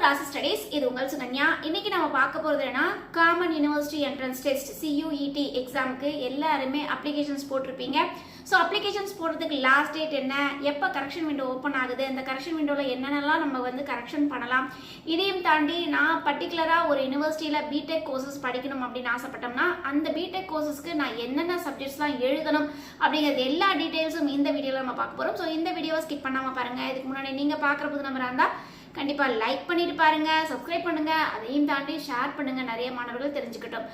Class studies இது உங்கள் சுகன்யா. இன்னைக்கு நம்ம பார்க்க போறது என்ன, common university entrance test CUET எக்ஸாமுக்கு எல்லாருமே அப்ளிகேஷன்ஸ் போட்டிருப்பீங்க. ஸோ அப்ளிகேஷன்ஸ் போடுறதுக்கு லாஸ்ட் டேட் என்ன, எப்போ கரெக்ஷன் விண்டோ ஓப்பன் ஆகுது, அந்த கரெக்ஷன் விண்டோவில் என்னென்னலாம் நம்ம வந்து கரெக்ஷன் பண்ணலாம், இதையும் தாண்டி நான் பர்டிகுலராக ஒரு யூனிவர்சிட்டியில் பிடெக் கோர்சஸ் படிக்கணும் அப்படின்னு ஆசைப்பட்டோம்னா அந்த பிடெக் கோர்சஸ்க்கு நான் என்னென்ன சப்ஜெக்ட்ஸ்லாம் எழுதணும் அப்படிங்கிறது எல்லா டீட்டெயில்ஸும் இந்த வீடியோவில் நம்ம பார்க்க போகிறோம். ஸோ இந்த வீடியோவை ஸ்கிப் பண்ணாமல் பாருங்கள். இதுக்கு முன்னாடி நீங்கள் பார்க்குற புது நம்பராக இருந்தால் கண்டிப்பாக லைக் பண்ணிட்டு பாருங்க, சப்ஸ்கிரைப் பண்ணுங்க, அதையும் தாண்டி ஷேர் பண்ணுங்க, நிறைய மாணவர்கள் தெரிஞ்சுக்கிட்டோம்.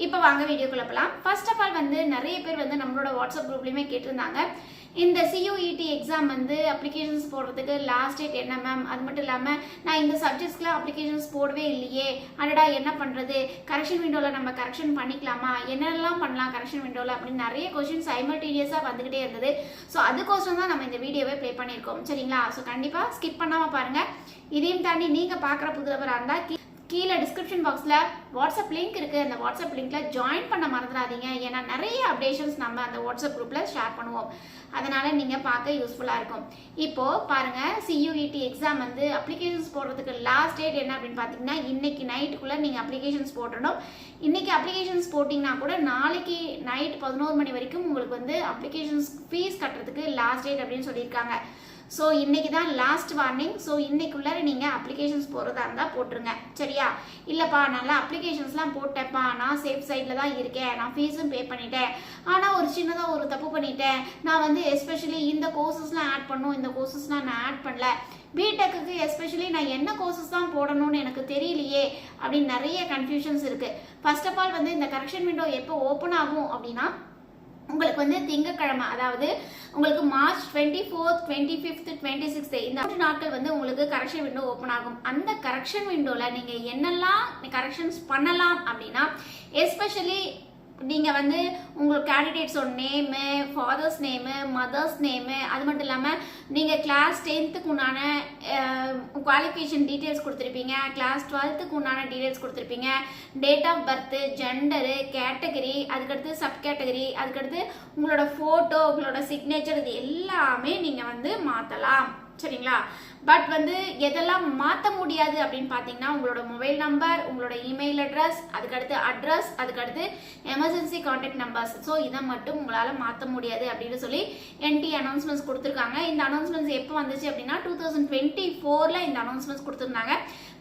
இப்போ வாங்க வீடியோக்குள்ள போகலாம். ஃபர்ஸ்ட் ஆஃப் ஆல் வந்து நிறைய பேர் வந்து நம்மளோட வாட்ஸ்அப் குரூப்லையுமே கேட்டிருந்தாங்க, இந்த CUET எக்ஸாம் வந்து அப்ளிகேஷன்ஸ் போடுறதுக்கு லாஸ்ட் டேட் என்ன மேம், அது மட்டும் இல்லாமல் நான் இந்த சப்ஜெக்ட்ஸ்க்குலாம் அப்ளிகேஷன்ஸ் போடவே இல்லையே, அடடா என்ன பண்ணுறது, கரெக்ஷன் விண்டோவில் நம்ம கரெக்ஷன் பண்ணிக்கலாமா, என்னெல்லாம் பண்ணலாம் கரெக்ஷன் விண்டோவில் அப்படின்னு நிறைய கொஸ்டின் சைமல்டேனியஸாக வந்துக்கிட்டே இருந்தது. ஸோ அதுக்கோசரம் தான் நம்ம இந்த வீடியோவை ப்ளே பண்ணியிருக்கோம். சரிங்களா? ஸோ கண்டிப்பாக ஸ்கிப் பண்ணாமல் பாருங்கள். இதையும் தாண்டி நீங்கள் பார்க்குற புதுவராக இருந்தால் கீழே டிஸ்கிரிப்ஷன் பாக்ஸில் வாட்ஸ்அப் லிங்க் இருக்குது, அந்த வாட்ஸ்அப் லிங்க்கில் ஜாயின் பண்ண மறந்துடாதீங்க. ஏன்னா நிறைய அப்டேஷன்ஸ் நம்ம அந்த வாட்ஸ்அப் குரூப்பில் ஷேர் பண்ணுவோம், அதனால் நீங்கள் பார்க்க யூஸ்ஃபுல்லாக இருக்கும். இப்போது பாருங்கள், CUET எக்ஸாம் வந்து அப்ளிகேஷன்ஸ் போடுறதுக்கு லாஸ்ட் டேட் என்ன அப்படின்னு பார்த்தீங்கன்னா இன்னைக்கு நைட்டுக்குள்ளே நீங்கள் அப்ளிகேஷன்ஸ் போடணும். இன்றைக்கி அப்ளிகேஷன்ஸ் போட்டிங்கன்னா கூட நாளைக்கு நைட் 11 மணி வரைக்கும் உங்களுக்கு வந்து அப்ளிகேஷன்ஸ் ஃபீஸ் கட்டுறதுக்கு லாஸ்ட் டேட் அப்படின்னு சொல்லியிருக்காங்க. ஸோ இன்றைக்கி தான் லாஸ்ட் வார்னிங். ஸோ இன்றைக்குள்ளே நீங்கள் அப்ளிகேஷன்ஸ் போகிறதா இருந்தால் போட்டுருங்க. சரியா? இல்லைப்பா நல்லா அப்ளிகேஷன்ஸ்லாம் போட்டேன்ப்பா, நான் சேஃப் சைடில் தான் இருக்கேன், நான் ஃபீஸும் பே பண்ணிட்டேன், ஆனால் ஒரு சின்னதாக ஒரு தப்பு பண்ணிட்டேன், நான் வந்து எஸ்பெஷலி இந்த கோர்சஸ்லாம் ஆட் பண்ணணும், இந்த கோர்சஸ்லாம் நான் ஆட் பண்ணல, பிடெக்கு எஸ்பெஷலி நான் என்ன கோர்சஸ் தான் போடணும்னு எனக்கு தெரியலையே அப்படின்னு நிறைய கன்ஃபியூஷன்ஸ் இருக்குது. ஃபர்ஸ்ட் ஆஃப் ஆல் வந்து இந்த கரெக்ஷன் விண்டோ எப்போ ஓப்பன் ஆகும் அப்படின்னா உங்களுக்கு வந்து திங்கட்கிழமை, அதாவது உங்களுக்கு மார்ச் 24th 25th 26th இந்த 3 நாட்கள் வந்து உங்களுக்கு கரெக்ஷன் விண்டோ ஓப்பன் ஆகும். அந்த கரெக்ஷன் விண்டோவில் நீங்கள் என்னெல்லாம் கரெக்ஷன்ஸ் பண்ணலாம் அப்படின்னா எஸ்பெஷலி நீங்கள் வந்து உங்களுக்கு கேண்டிடேட்ஸோட name, father's name, mother's name, அது மட்டும் இல்லாமல் நீங்கள் கிளாஸ் 10th உண்டான குவாலிஃபிகேஷன் டீட்டெயில்ஸ் கொடுத்துருப்பீங்க, கிளாஸ் 12th உண்டான டீட்டெயில்ஸ் கொடுத்துருப்பீங்க, date of birth, gender, category, அதுக்கடுத்து சப் கேட்டகரி, அதுக்கடுத்து உங்களோட ஃபோட்டோ, உங்களோட சிக்னேச்சர், இது எல்லாமே நீங்கள் வந்து மாற்றலாம். சரிங்களா? பட் வந்து எதெல்லாம் மாற்ற முடியாது அப்படின்னு பார்த்தீங்கன்னா உங்களோட மொபைல் நம்பர், உங்களோட இமெயில் அட்ரஸ், அதுக்கடுத்து அதுக்கடுத்து எமர்ஜென்சி கான்டாக்ட் நம்பர்ஸ். ஸோ இதை மட்டும் உங்களால் மாற்ற முடியாது அப்படின்னு சொல்லி NT அனௌன்ஸ்மெண்ட்ஸ் கொடுத்துருக்காங்க. இந்த அனௌன்ஸ்மெண்ட்ஸ் எப்போ வந்துச்சு அப்படின்னா 2024 இந்த அனௌன்ஸ்மெண்ட்ஸ் கொடுத்துருந்தாங்க.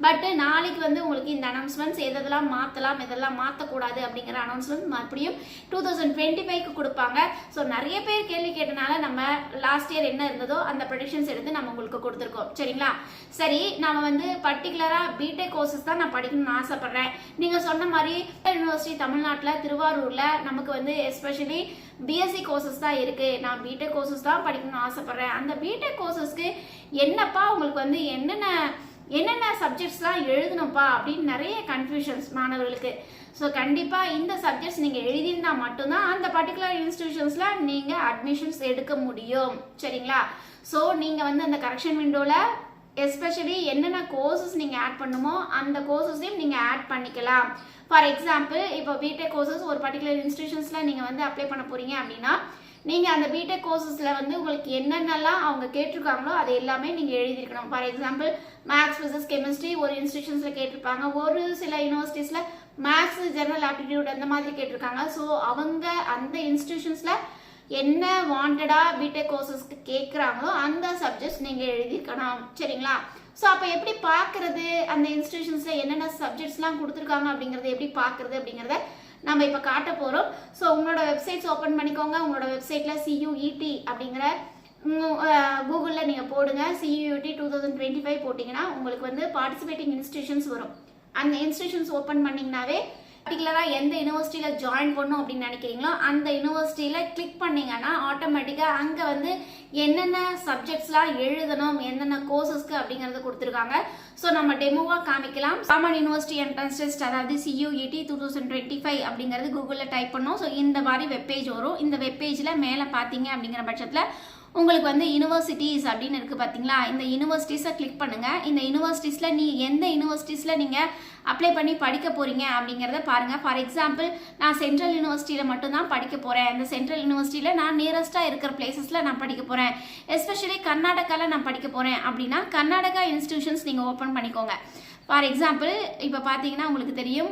பட் நாளைக்கு வந்து உங்களுக்கு இந்த அனௌன்ஸ்மெண்ட்ஸ் எதெல்லாம் மாற்றலாம், எதெல்லாம் மாற்றக்கூடாது அப்படிங்கிற அனௌன்ஸ்மெண்ட் மறுபடியும் 2025 கொடுப்பாங்க. ஸோ நிறைய பேர் கேள்வி கேட்டனால நம்ம லாஸ்ட் இயர் என்ன இருந்ததோ அந்த ப்ரெடிக்ஷன்ஸ் எடுத்து நம்ம உங்களுக்கு கொடுத்துருக்கோம். சரிங்களா? சரி, நம்ம வந்து பர்டிகுலராக பிடெக் கோர்சஸ் தான் நான் படிக்கணும்னு ஆசைப்படுறேன். நீங்கள் சொன்ன மாதிரி யூனிவர்சிட்டி தமிழ்நாட்டில் திருவாரூரில் நமக்கு வந்து எஸ்பெஷலி BSc கோர்சஸ் தான் இருக்குது, நான் பிடெக் கோர்சஸ் தான் படிக்கணும்னு ஆசைப்படுறேன். அந்த பிடெக் கோர்சஸ்க்கு என்னப்பா உங்களுக்கு வந்து என்னென்ன சப்ஜெக்ட்ஸ்லாம் எழுதணும்ப்பா அப்படின்னு நிறைய கன்ஃபியூஷன்ஸ் மாணவர்களுக்கு. ஸோ கண்டிப்பாக இந்த சப்ஜெக்ட்ஸ் நீங்கள் எழுதியிருந்தால் மட்டும்தான் அந்த பர்டிகுலர் இன்ஸ்டிடியூஷன்ஸில் நீங்கள் அட்மிஷன்ஸ் எடுக்க முடியும். சரிங்களா? ஸோ நீங்கள் வந்து அந்த கரெக்ஷன் விண்டோவில் எஸ்பெஷலி என்னென்ன கோர்சஸ் நீங்கள் ஆட் பண்ணுமோ அந்த கோர்சஸையும் நீங்கள் ஆட் பண்ணிக்கலாம். ஃபார் எக்ஸாம்பிள் இப்போ பிடெக் கோர்சஸ் ஒரு பர்டிகுலர் இன்ஸ்டிடியூஷன்ஸில் நீங்கள் வந்து அப்ளை பண்ண போகிறீங்க அப்படின்னா நீங்கள் அந்த பிடெக் கோர்சஸில் வந்து உங்களுக்கு என்னென்னலாம் அவங்க கேட்டிருக்காங்களோ அது எல்லாமே நீங்கள் எழுதியிருக்கணும். For example maths, physics, chemistry ஒரு இன்ஸ்டிடியூஷன்ஸில் கேட்டிருப்பாங்க, ஒரு சில யூனிவர்சிட்டிஸில் மேக்ஸ், ஜெனரல் ஆப்டிடியூட் அந்த மாதிரி கேட்டிருக்காங்க. ஸோ அவங்க அந்த இன்ஸ்டிடியூஷன்ஸில் என்ன வாண்டடாக பிடெக் கோர்சஸ்க்கு கேட்குறாங்களோ அந்த சப்ஜெக்ட்ஸ் நீங்கள் எழுதியிருக்கணும். சரிங்களா? ஸோ அப்போ எப்படி பார்க்குறது, அந்த இன்ஸ்டிடியூஷன்ஸில் என்னென்ன சப்ஜெக்ட்ஸ்லாம் கொடுத்துருக்காங்க அப்படிங்கிறத எப்படி பார்க்குறது அப்படிங்கிறத நம்ம இப்போ காட்ட போகிறோம். ஸோ உங்களோட வெப்சைட்ஸ் ஓப்பன் பண்ணிக்கோங்க. உங்களோட வெப்சைட்டில் CUET அப்படிங்கிற கூகுளில் நீங்கள் போடுங்க. CUET 2025 போட்டிங்கன்னா உங்களுக்கு வந்து பார்ட்டிசிபேட்டிங் இன்ஸ்டிடியூஷன்ஸ் வரும். அந்த இன்ஸ்டிடியூஷன்ஸ் ஓப்பன் பண்ணிங்கனாவே பர்டிகுலராக எந்த யூனிவர்சிட்டியில் ஜாயின் பண்ணணும் அப்படின்னு நினைக்கிறீங்களோ அந்த யூனிவர்சிட்டியில் கிளிக் பண்ணிங்கன்னா ஆட்டோமேட்டிக்காக அங்கே வந்து என்னென்ன சப்ஜெக்ட்ஸ்லாம் எழுதணும், என்னென்ன கோர்சஸ்க்கு அப்படிங்கிறத கொடுத்துருக்காங்க. ஸோ நம்ம டெமோவாக காமிக்கலாம். காமன் யூனிவர்சிட்டி என்ட்ரன்ஸ் டெஸ்ட், அதாவது CUET 2025 அப்படிங்கிறது கூகுளில் டைப் பண்ணோம். ஸோ இந்த மாதிரி வெப்பேஜ் வரும். இந்த வெப்பேஜில் மேலே பார்த்தீங்க அப்படிங்கிற பட்சத்தில் உங்களுக்கு வந்து யூனிவர்சிட்டிஸ் அப்படின்னு இருக்குது பார்த்தீங்களா, இந்த யூனிவர்சிட்டிஸை கிளிக் பண்ணுங்கள். இந்த யூனிவர்சிட்டிஸில் எந்த யூனிவர்சிட்டிஸில் நீங்கள் அப்ளை பண்ணி படிக்க போகிறீங்க அப்படிங்கிறத பாருங்கள். ஃபார் எக்ஸாம்பிள் நான் சென்ட்ரல் யூனிவர்சிட்டியில் மட்டும்தான் படிக்க போகிறேன். இந்த சென்ட்ரல் யூனிவர்சிட்டியில் நான் நியரஸ்ட்டாக இருக்கிற பிளேசஸில் நான் படிக்க போகிறேன். எஸ்பெஷலி கர்நாடகாவில் நான் படிக்க போகிறேன் அப்படின்னா கர்நாடகா இன்ஸ்டிடியூஷன்ஸ் நீங்கள் ஓப்பன் பண்ணிக்கோங்க. ஃபார் எக்ஸாம்பிள் இப்போ பார்த்தீங்கன்னா உங்களுக்கு தெரியும்,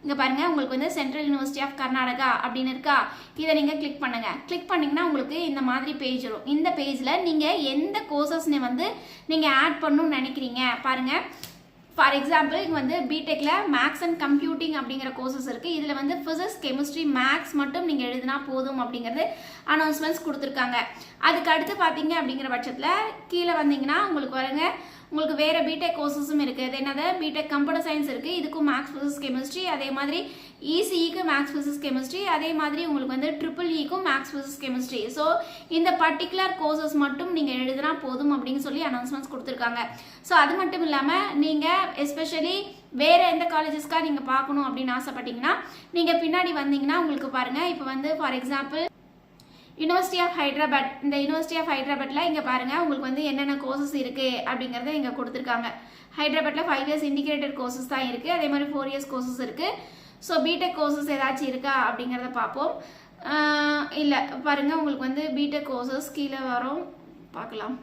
இங்கே பாருங்கள், உங்களுக்கு வந்து சென்ட்ரல் யூனிவர்சிட்டி ஆஃப் கர்நாடகா அப்படின்னு இருக்கா, இதை நீங்கள் கிளிக் பண்ணுங்கள். கிளிக் பண்ணிங்கன்னா உங்களுக்கு இந்த மாதிரி பேஜ் வரும். இந்த பேஜில் நீங்கள் எந்த கோர்சஸ்னு வந்து நீங்கள் ஆட் பண்ணணும்னு நினைக்கிறீங்க பாருங்கள். ஃபார் எக்ஸாம்பிள் இங்கே வந்து பிடெக்கில் மேக்ஸ் அண்ட் கம்ப்யூட்டிங் அப்படிங்கிற கோர்சஸ் இருக்குது. இதில் வந்து ஃபிசிக்ஸ், கெமிஸ்ட்ரி, மேக்ஸ் மட்டும் நீங்கள் எழுதினா போதும் அப்படிங்கிறது அனௌன்ஸ்மெண்ட்ஸ் கொடுத்துருக்காங்க. அதுக்கு அடுத்து பார்த்தீங்க அப்படிங்கிற பட்சத்தில் கீழே வந்தீங்கன்னா உங்களுக்கு பாருங்க, உங்களுக்கு வேறு பிடெக் கோர்சஸும் இருக்குது. அது என்னது, பிடெக் கம்ப்யூட்டர் சயின்ஸ் இருக்குது, இதுக்கும் மேக்ஸ், ஃபிசிக்ஸ், கெமிஸ்ட்ரி. அதே மாதிரி இசிஇக்கு மேக்ஸ், ஃபிசிக்ஸ், கெமிஸ்ட்ரி. அதே மாதிரி உங்களுக்கு வந்து EEEக்கும் மேக்ஸ், ஃபிசிக்ஸ், கெமிஸ்ட்ரி. ஸோ இந்த பர்டிகுலர் கோர்சஸ் மட்டும் நீங்கள் எழுதினா போதும் அப்படின்னு சொல்லி அனௌன்ஸ்மெண்ட்ஸ் கொடுத்துருக்காங்க. ஸோ அது மட்டும் இல்லாமல் நீங்கள் எஸ்பெஷலி வேறு எந்த காலேஜஸ்க்காக நீங்கள் பார்க்கணும் அப்படின்னு ஆசைப்பட்டீங்கன்னா நீங்கள் பின்னாடி வந்தீங்கன்னா உங்களுக்கு பாருங்கள், இப்போ வந்து for example university of Hyderabad, இந்த யூனிவர்சிட்டி ஆஃப் ஹைதராபாத்தில் இங்கே பாருங்கள் உங்களுக்கு வந்து என்னென்ன கோர்சஸ் இருக்குது அப்படிங்கிறத இங்கே கொடுத்துருக்காங்க. ஹைதராபாத்தில் 5 years இன்டிகிரேட்டட் கோர்சஸ் தான் இருக்குது. அதே மாதிரி 4 years கோர்சஸ் இருக்குது. ஸோ பிடெக் கோர்சஸ் ஏதாச்சும் இருக்கா அப்படிங்கிறத பார்ப்போம். இல்லை பாருங்கள், உங்களுக்கு வந்து பிடெக் கோர்சஸ் கீழே வரும், பார்க்கலாம்.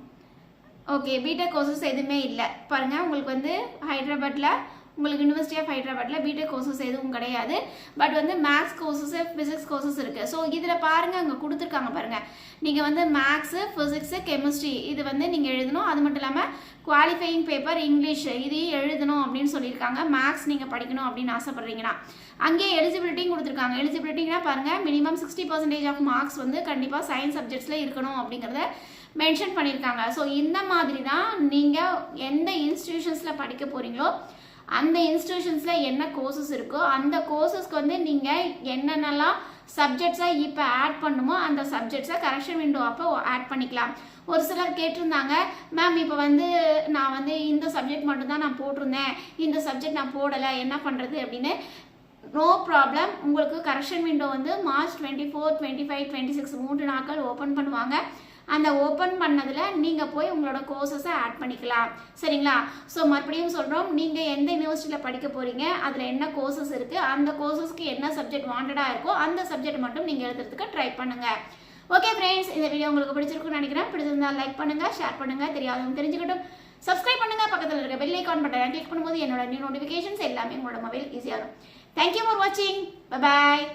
ஓகே, பிடெக் கோர்சஸ் எதுவுமே இல்லை பாருங்கள். உங்களுக்கு வந்து ஹைதராபாத்தில், உங்களுக்கு யூனிவர்சிட்டி ஆஃப் ஹைதராபாத்தில் பிடெக் கோர்சஸ் எதுவும் கிடையாது. பட் வந்து மேக்ஸ் கோர்சஸ், ஃபிசிக்ஸ் கோர்சஸ் இருக்குது. ஸோ இதில் பாருங்கள், அங்கே கொடுத்துருக்காங்க பாருங்கள், நீங்கள் வந்து மேக்ஸு, ஃபிசிக்ஸு, கெமிஸ்ட்ரி இது வந்து நீங்கள் எழுதணும். அது மட்டும் இல்லாமல் குவாலிஃபையிங் பேப்பர் இங்கிலீஷ் இதையும் எழுதணும் அப்படின்னு சொல்லியிருக்காங்க. மேக்ஸ் நீங்கள் படிக்கணும் அப்படின்னு ஆசைப்பட்றீங்கன்னா அங்கேயே எலிஜிபிலிட்டியும் கொடுத்துருக்காங்க. எலிஜிபிலிட்டிங்கன்னா பாருங்கள், மினிமம் 60% ஆஃப் மார்க்ஸ் வந்து கண்டிப்பாக சயின்ஸ் சப்ஜெக்ட்ஸில் இருக்கணும் அப்படிங்கிறத மென்ஷன் பண்ணியிருக்காங்க. ஸோ இந்த மாதிரி தான் நீங்கள் எந்த இன்ஸ்டிடியூஷன்ஸில் படிக்க போகிறீங்களோ அந்த இன்ஸ்டிடியூஷன்ஸில் என்ன கோர்சஸ் இருக்கோ அந்த கோர்சஸ்க்கு வந்து நீங்கள் என்னென்னலாம் சப்ஜெக்ட்ஸை இப்போ ஆட் பண்ணுமோ அந்த சப்ஜெக்ட்ஸை கரெக்ஷன் விண்டோ அப்போ ஆட் பண்ணிக்கலாம். ஒரு சிலர் கேட்டிருந்தாங்க, மேம் இப்போ வந்து நான் வந்து இந்த சப்ஜெக்ட் மட்டும்தான் நான் போட்டிருந்தேன், இந்த சப்ஜெக்ட் நான் போடலை, என்ன பண்ணுறது அப்படின்னு. நோ ப்ராப்ளம், உங்களுக்கு கரெக்ஷன் விண்டோ வந்து March 24, 25, 26 3 நாட்கள் ஓப்பன் பண்ணுவாங்க. அந்த ஓப்பன் பண்ணதில் நீங்கள் போய் உங்களோட கோர்சஸை ஆட் பண்ணிக்கலாம். சரிங்களா? ஸோ மறுபடியும் சொல்கிறோம், நீங்கள் எந்த யூனிவர்சிட்டியில் படிக்க போகிறீங்க, அதில் என்ன கோர்சஸ் இருக்குது, அந்த கோர்சஸ்க்கு என்ன சப்ஜெக்ட் வாண்டடாக இருக்கோ அந்த சப்ஜெக்ட் மட்டும் நீங்கள் எழுதுறதுக்கு ட்ரை பண்ணுங்கள். ஓகே ஃப்ரெண்ட்ஸ், இந்த வீடியோ உங்களுக்கு பிடிச்சிருக்குன்னு நினைக்கிறேன். பிடிச்சிருந்தால் லைக் பண்ணுங்கள், ஷேர் பண்ணுங்கள், தெரியாதவங்க தெரிஞ்சுக்கிட்டும் சப்ஸ்கிரைப் பண்ணுங்கள். பக்கத்தில் இருக்க பெல் ஐக்கான் பட்டனை கிளிக் பண்ணும்போது என்னோட நியூ நோட்டிஃபிகேஷன்ஸ் எல்லாமே உங்களோட மொபைல் ஈஸியாக இருக்கும். தேங்க்யூ ஃபார் வாட்சிங். Bye bye.